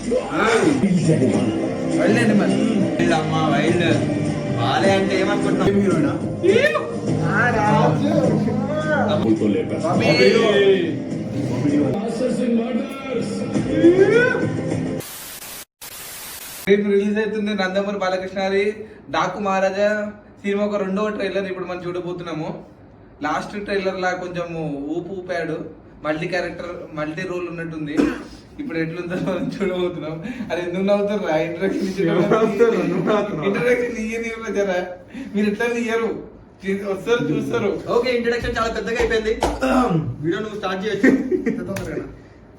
Wild animal. Wild అమ్మా wild. బాలే అంటే ఏమనుకుంటున్నావు? హీరోయినా? రేపు రిలీజ్ అవుతుంది నందమూరి బాలకృష్ణారి డాకు మహారాజా సినిమా ఒక రెండవ ట్రైలర్ ఇప్పుడు మనం చూడబోతున్నాము. లాస్ట్ ట్రైలర్ లా కొంచెం ఊపాడు, మల్టీ రోల్ ఉన్నట్టుంది. ఇప్పుడు ఎట్లుందో మనం చూడబోతున్నాం. అది ఎందుకు నవ్వుతారు? ఇంట్రడక్షన్ ఇయ్యరా మీరు ఎట్లా ఇయ్యరు, వస్తారు చూస్తారు. ఓకే, ఇంట్రడక్షన్ చాలా పెద్దగా అయిపోయింది. వీడియో నువ్వు స్టార్ట్ చేయొచ్చు.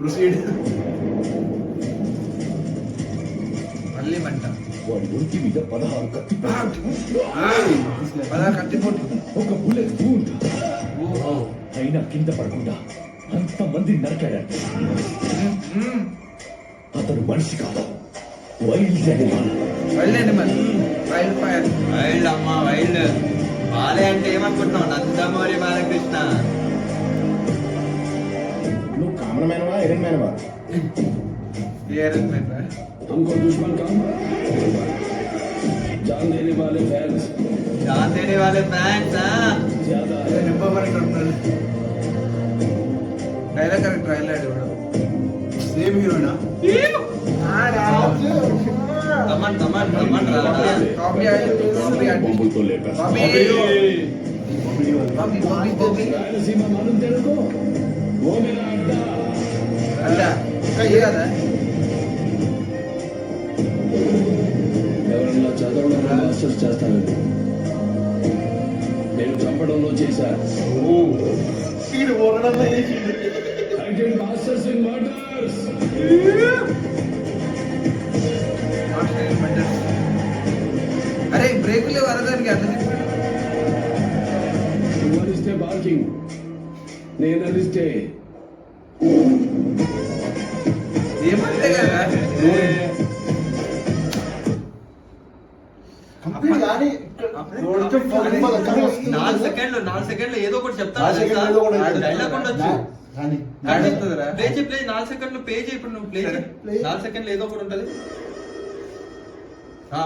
ప్రొసీడ్. మళ్ళీ మంట. 16 కత్తిపోటు, ఒక బుల్లెట్ వూండ్. అయినా కింద పడకుండా అంతమంది నరకాడంటే అతను మనిషి కాదు, wild animal. Wild animal, wild fire. Wild అమ్మా వైల్డ్. బాలే అంటే ఏమనుకుంటున్నావు? నందమూరి బాలకృష్ణ. నువ్వు కామన్ మ్యాన్వా ఐరన్ మ్యాన్వా? Iron man. हमको दुश्मन कम, जान देने वाले फैंस जान देने वाले फैंस ज्यादा है. డైలాగ్ కరెక్ట్ ట్రైలర్ కూడా సేమ్ హీరోనా? తమన్ తమన్ తమన్ కాపీ बॉम्बुलతో లేపా. బాబీ రాయలసీమ మనం తెలుగు ఓ మేరా అడ్డా. అలా ఏ కదా ఎవరన్నా చదవడంలో మాస్టర్స్ చేస్తానండి, నేను చంపడంలో చేశా. I did masters in murders. అరే బ్రేకులే వరదానికి అర్థం చెప్పాడు. నువ్వు అరిస్తే బార్కింగ్, నేను అరిస్తే ఏమంటే కదా నాలుగు సెకండ్లు ఏదో ఒకటి చెప్తాను. డైలాగ్ ఉండొచ్చు. ప్లే చేయి, ప్లే 4 సెకండ్లు ప్లే చేయి. ఇప్పుడు నువ్వు ప్లే చేయి. 4 సెకండ్లు ఏదో ఒకటి ఉంటది.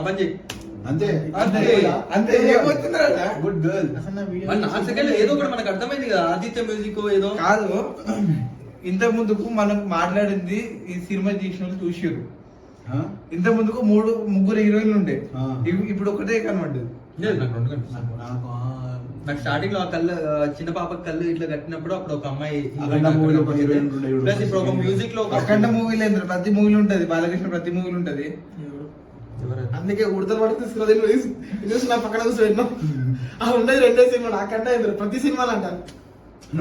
పని చేయి. అంతే అంతే ఏమవుతుందా? Good girl. 4 సెకండ్లు ఏదో ఒకటి మనకు అర్థమైంది కదా. ఆదిత్య మ్యూజిక్ ఏదో కాదు. ఇంత ముందుకు మనం మాట్లాడింది ఈ సినిమా తీసిన వాళ్ళు చూసారు. ఇంత ముందుకు ముగ్గురు హీరోయిన్లు ఉండే, ఇప్పుడు ఒకటే కనబడ్డది. నాకు స్టార్టింగ్ లో ఆ కళ్ళు, చిన్న పాప కళ్ళు ఇట్లా కట్టినప్పుడు అప్పుడు ఒక అమ్మాయి ప్లస్ ఇప్పుడు ఒక మ్యూజిక్ లో అఖండ మూవీలో ప్రతి మూవీలో ఉంటది, బాలకృష్ణ ప్రతి మూవీలో ఉంటది. అందుకే ఉడతలు పడి తీసుకుని నా పక్కన చూసి ఉండేది 2 సినిమాలు. అఖండ ప్రతి సినిమాలు అంటారు.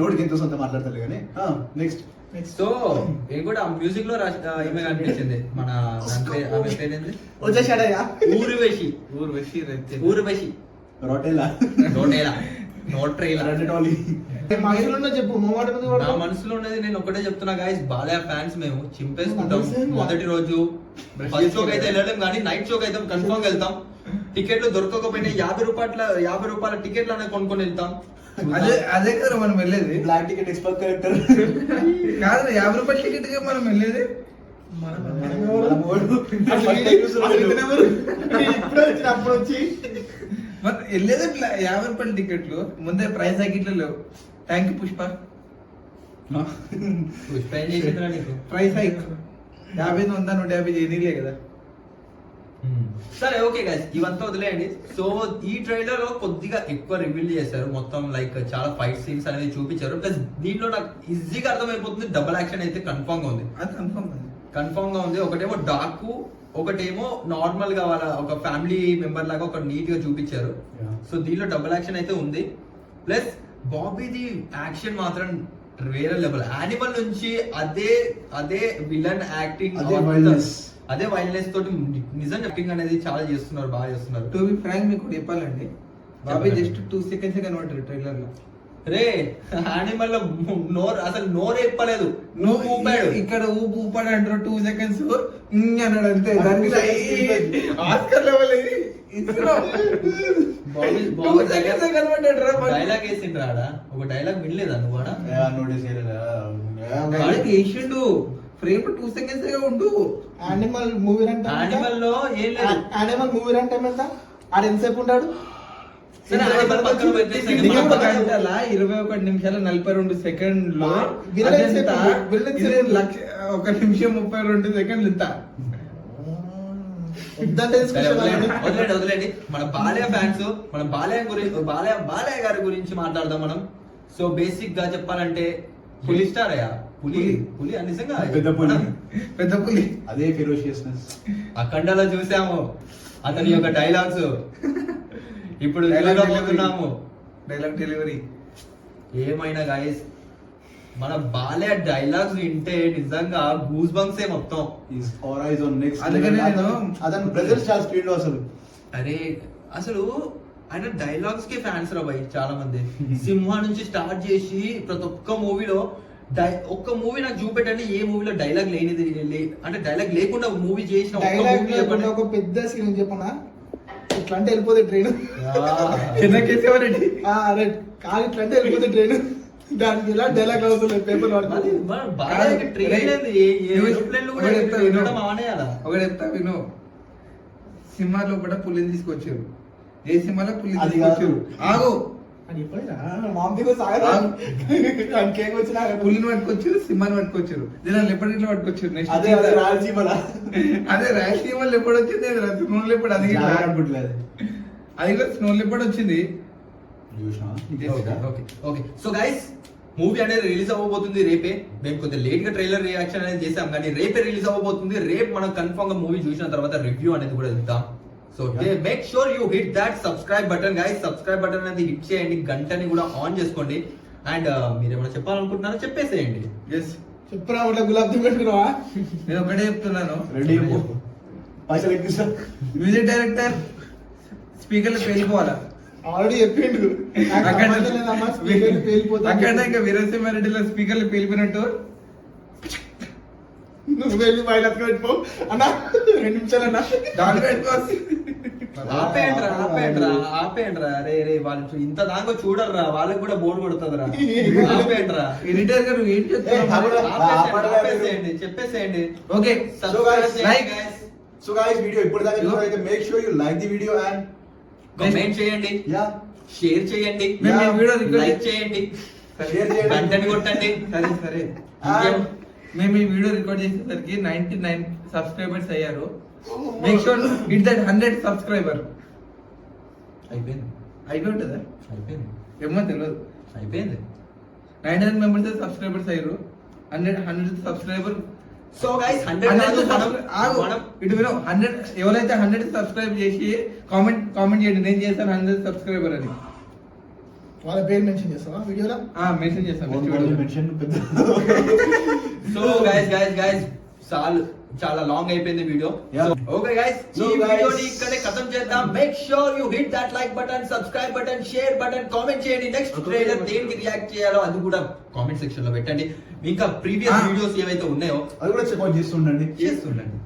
నోటికి ఎంతో సొంత మాట్లాడతారు కానీ. నెక్స్ట్ సో ఏం కూడా ఆ మ్యూజిక్ లో ఏమే కనిపించింది మన ఆమె పేరేంది? వచ్చేసాడయ్యా ఊర్వశి. రోటేలా నోట్రేలా. మనసులో చెప్పు. నా మనసులో ఉన్నది నేను ఒకటే చెప్తున్నా గాయస్, బాలయ్య ఫ్యాన్స్ మేము చింపేసుకుంటాం. మొదటి రోజు ఫస్ట్ షోకి అయితే వెళ్ళలేం కానీ నైట్ షోకి అయితే కన్ఫర్మ్ వెళ్తాం. టికెట్లు దొరకకపోయినా 50 రూపాయల టికెట్లు అనేది కొనుక్కొని వెళ్తాం. అదే కదా మనం వెళ్ళేది. బ్లాక్ టికెట్ ఎక్స్పర్ట్ కలెక్టర్ కాదు, 50 రూపాయల టికెట్ గా మనం వెళ్ళేది. అప్పుడు వచ్చి మరి వెళ్ళేది 50 రూపాయల టికెట్లు. ముందే ప్రైస్ హైకిట్లు లేవు. Thank you Pushpa. Price hike 50 100 150 చేయనీలే కదా. సరే ఓకే గైస్, ఇవంతా వదిలేయండి. సో ఈ ట్రైలర్ లో కొద్దిగా ఎక్కువ రివీల్ చేశారు. మొత్తం లైక్ చాలా ఫైట్ సీన్స్ అనేది చూపించారు. ప్లస్ దీంట్లో నాకు ఈజీగా అర్థమైపోతుంది డబుల్ యాక్షన్ అయితే కన్ఫర్మ్ గా ఉంది. అది కన్ఫర్మ్ గా ఉంది. ఒకటేమో డాకు, ఒకటేమో నార్మల్ గా వాళ్ళ ఒక ఫ్యామిలీ మెంబర్ లాగా ఒక నీట్ గా చూపించారు. సో దీంట్లో డబుల్ యాక్షన్ అయితే ఉంది. ప్లస్ బాబీది యాక్షన్ మాత్రం వేరే లెవెల్. యానిమల్ నుంచి అదే విలన్ యాక్టింగ్, అదే వైల్డ్నెస్ తోటి నిజం యాక్టింగ్ అనేది చాలా చేస్తున్నారు, బాగా చేస్తున్నారు. టు బి ఫ్రాంక్ మీకు చెప్పాలండి, బాబీ జస్ట్ 2 సెకండ్స్ కనబడ్డారు ట్రైలర్ లో. రే యానిమల్ లో అసలు నోరు ఎప్పలేదు, నువ్వు ఊపాడు. ఇక్కడ ఊపాడు అంటారు 2 సెకండ్స్ అన్నాడు అంతే. ఆస్కర్ లెవెల్ డైలాగ్ వేసిండ్రా ఆడ. ఒక డైలాగ్ వినలేదా నువ్వు? ఆడ వేసిండు ఫ్రేమ్ 2 seconds ఉండు. యానిమల్ మూవీ అంటే యానిమల్ లో ఏం లేదు. యానిమల్ మూవీ అంటే ఎంత ఆడ ఎంతసేపు ఉంటాడు? సరే, యానిమల్ పక్కన పెట్టేసి ఇది ఒక గంటల 21 నిమిషాల 42 సెకండ్లు. విలన్ అదెంత? విలన్ ఇది 1 నిమిషం 32 సెకండ్లు ఇంత. వద్దంటే సరే, వదిలేండి. మన బాలయ్య ఫ్యాన్స్, మన బాలయ్య గురించి, బాలయ్య గారి గురించి మాట్లాడదాం మనం. సో బేసిక్ గా చెప్పాలంటే పులి స్టార్ అయ్యా, పులి అని నిజంగా పెద్ద పులి. అదే ఫెరోషియస్నెస్. అఖండలో చూసాము అతని యొక్క డైలాగ్స్. ఇప్పుడు చూడబోతున్నాము డైలాగ్ డెలివరీ. ఏమైనా గాయస్, మన బాలయ్య డైలాగ్స్ వింటే నిజంగా గూస్ బంప్సే మొత్తం. Ease are eyes on next. అందుకనే నేను అదన్ బ్రదర్ స్టార్ స్క్రీన్ లో అసలు. అరే అసలు ఆయన డైలాగ్స్ కి ఫ్యాన్స్ రా భయ్ చాలా మంది. సింహ నుంచి స్టార్ట్ చేసి ప్రతి ఒక్క మూవీలో ఒక్క మూవీ నాకు చూపెట్టండి ఏ మూవీలో డైలాగ్ లేనిది అంటే డైలాగ్ లేకుండా మూవీ చేసిన ఒక్క డైలాగ్ మూవీ లేకుండా చెప్పండి. ఒక పెద్ద సీన్ చెప్పనా? ఇట్లా అంటే వెళ్ళిపోతే ట్రైన్. చిన్నకేసేవారండి. అరే కాదు, ఇట్లా అంటే వెళ్ళిపోతే ట్రైన్. దానికి ఎలా డైలాగ్ అవసరం లేదు, పేపర్ మరి మన బాలయ్యకి ట్రైన్ లేదు, ఏరోప్లేన్లు కూడా ఒకటి చెప్తా వినడం మానేయాలా? ఒకటి చెప్తా విను. సినిమాలో కూడా పులిని తీసుకొచ్చారు. ఏ సినిమాలో పులిని అది తీసుకొచ్చారు? ఆగు. కేక్ వచ్చినా పులిని పట్టుకొచ్చారు, సింహాన్ని పట్టుకొచ్చారు. దీని ఎప్పటికి పట్టుకొచ్చారు. నెక్స్ట్ అదే అదే రాయలసీమ అదే రాయలసీమలో ఎప్పుడు వచ్చింది? Snow leopard. అది కూడా అనుకుంటలేదు. అది కూడా స్నో లెపర్డ్ వచ్చింది. ఓకే సో గైస్, మూవీ అనేది రిలీజ్ అవ్వబోతుంది రేపే. మేము కొద్దిగా లేట్ గా ట్రైలర్ రియాక్షన్ అనేది చేసాం, కానీ రేపే రిలీజ్ అవ్వబోతుంది. రేపు మనం కన్ఫర్మ్ గా మూవీ చూసిన తర్వాత రివ్యూ అనేది కూడా ఇద్దాం. So make sure you hit that subscribe button guys. Subscribe button అనేది హిట్ చేయండి, గంటని కూడా ఆన్ చేసుకోండి. అండ్ మీరు ఏమైనా చెప్పాలనుకుంటున్నారో చెప్పేసేయండి. చెప్పురా, అట్లా గులాబ్ జామ్ పెట్టుకున్నావా? నేను ఒకటే చెప్తున్నాను. రెడీ పైసలు ఎక్కిస్తా. మ్యూజిక్ డైరెక్టర్ స్పీకర్లు పేలిపోవాలా? ఆల్రెడీ చెప్పిండు. అక్కడ ఇంకా వీరసింహారెడ్డిలో స్పీకర్లు పేలిపోయినట్టు నువ్వు వెళ్ళి బయట పెట్టుకో అన్నా, 2 నిమిషాలు అన్నా. దాని పెట్టుకోవచ్చు. ఆపేండ్రా. రే వాళ్ళు ఇంత దాకా చూడర్రా, వాళ్ళకి కూడా బోర్డు కొడుతుందిరా. ఆపేండ్రా. ఎడిటర్ గారు ఏం చెప్తున్నారు? చెప్పేసేయండి. Okay, like so guys, video ఇప్పటిదాకా చూడాలైతే make sure you like the video and comment చేయండి, యా షేర్ చేయండి, మేము ఈ వీడియో రికార్డ్ లైక్ చేయండి, షేర్ చేయండి. గంటని కొట్టండి. సరే ఇంకేం? మేము ఈ వీడియో రికార్డ్ చేసేసరికి 99 సబ్స్క్రైబర్స్ అయ్యారు. Make sure hit that 100 subscriber. అయిపోయి ఉంటుందా? ఏమో తెలియదు. అయిపోయింది. 99 మెంబర్స్ సబ్స్క్రైబర్స్ అయ్యారు. 100 సబ్స్క్రైబర్. సో గైస్ 100 ఇటు విను. 100 ఎవరైతే 100 సబ్స్క్రైబ్ చేసి కామెంట్ చేయండి, నేను చేశాను 100 సబ్స్క్రైబర్ అని. వాళ్ళ పేరు మెన్షన్ చేస్తావా వీడియోలో? మెన్షన్ చేస్తాను. మెన్షన్ పెద్ద. సో గైస్ చాలా లాంగ్ అయిపోయింది video. Yeah. Okay guys, So ఈ guys- వీడియోని ఇక్కడే ఖతం చేద్దాం. Make sure you hit that like button, subscribe button, share button, comment చేయండి. నెక్స్ట్ ట్రైలర్ దేనికి రియాక్ట్ చేయాలో అది కూడా కామెంట్ సెక్షన్ లో పెట్టండి. ఇంకా ప్రీవియస్ వీడియోస్ ఏవైతే ఉన్నాయో అది కూడా చెక్అవుట్ చేస్తుండండి. చేస్తుండండి.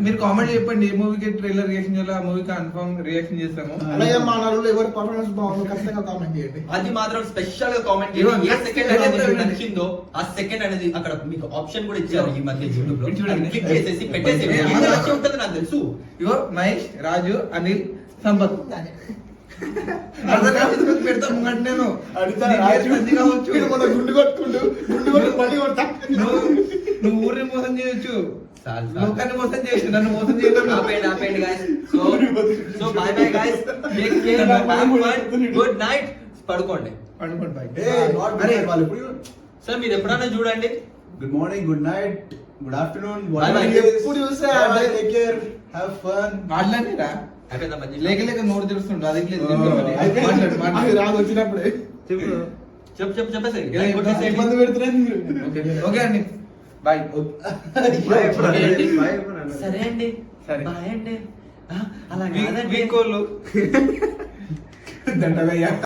మీరు కామెంట్ చెప్పండి ఏ మూవీకి ట్రైలర్ రియాక్షన్ చేయాలో, ఆ మూవీకి కన్ఫర్మ్ రియాక్షన్ చేస్తాము. అలాగే మా నలుగురు ఎవరి పర్ఫార్మెన్స్ బాగుందో ఖచ్చితంగా కామెంట్ చేయండి. అది మాత్రం స్పెషల్ గా కామెంట్ చేయండి. ఏ సెకండ్ అనేది మీకు నచ్చిందో ఆ సెకండ్ అనేది అక్కడ మీకు ఆప్షన్ కూడా ఇచ్చారు ఈ మధ్య యూట్యూబ్ లో. చూడండి. క్లిక్ చేసేసి పెట్టేసి ఏది నచ్చి ఉంటుంది నాకు తెలుసు. ఇగో మహేష్, రాజు, అనిల్, సంపత్ పెడతాను ముంగట నేను. అడుగుతా, నీకు రాజు. మంచిగా కావచ్చు. వీడు మొన్న గుండు కొట్టుకుంటూ మళ్ళీ కొడతా. నువ్వు ఊరిని మోసం చేయొచ్చు, చాలు. లోకాన్ని మోసం చేయొచ్చు, నన్ను మోసం చేయలేదు. ఆపేయండి guys. So by bye guys, take care, have fun, good night. పడుకోండి. పండుకోండి బాయ్. నాట్ అరే, వాళ్ళు ఇప్పుడు సార్ మీరు ఎప్పుడైనా చూడండి. Good morning, good night, good afternoon, Bye bye. ఎప్పుడు చూస్తే టేక్ కేర్, హ్యావ్ ఫన్. మాట్లాడిరా అయిపోయిందా మంచి? లేక నోరు తెరుస్తుండ్రు. అది లేదు. అయిపోయింది. అది రాదు వచ్చినప్పుడే. చెప్పేసి ఇలా కొట్టేసేయండి. ఇబ్బంది పెడుతున్నాను మీరు. ఓకే అండి, బాయ్. సరే అండి, సరే. బాయ్ అండి. అలా వీకోళ్ళు దండగయ్యా.